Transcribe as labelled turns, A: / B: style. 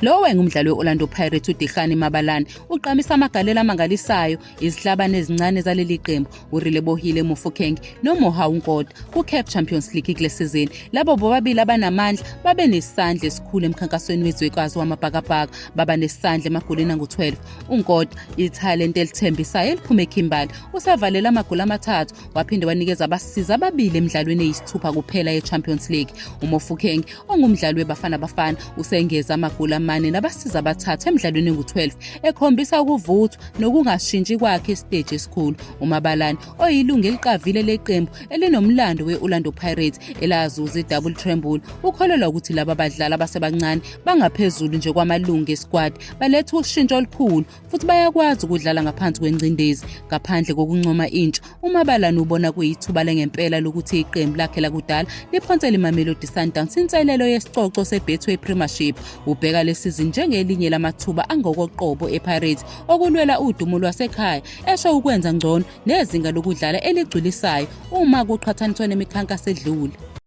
A: Lo wayengumdlali we-Orlando Pirates uDikgani Mabalane uqamisa amagalelo amangalisayo izihlabane ezincane zaleli qembu uRelebohile Mofokeng noMohau Nkoda ku-CAF Champions League kule sizini. Labo bobabili abanamandla babe nesandla esikhulu emkhankasweni wezwekazi wamabhakabhaka, baba nesandla emagolini angu-12. uNkoda ithalente elithembisayo eliphume eKimberley, usavalela amagoli amathathu waphinde wanikeza abasizi ababili emidlalweni eyisithupha kuphela ye-Champions League. uMofokeng ongumdlali weBafana Bafana usengeza amagoli amane nabasizi abathathu emidlalweni engu-12, ekhombisa ukuvuthwa nokungashintshi kwakhe esiteji esikhulu. uMabalane oyilungu eliqavile leqembu elinomlando we-Orlando Pirates elazuza i-double treble ukholelwa ukuthi laba badlali abasebancane bangaphezulu nje kwamalungu esquad baletha ushintsho olukhulu futhi bayakwazi ukudlala ngaphansi kwengcindezi. Ngaphandle kokuncoma intsha, uMabalane ubona kuyithuba lengempela lokuthi iqembu lakhe lakudala liphonsele iMamelodi Sundowns inselelo yesicoco seBetway Premiership. Ubheka lesizini njengelinye lamathuba angokoqobo ePirates okulwela udumo lwasekhaya, esho ukwenza ngcono nezinga lokudlala eligculisayo uma kuqhathaniswa nemikhankaso edlule.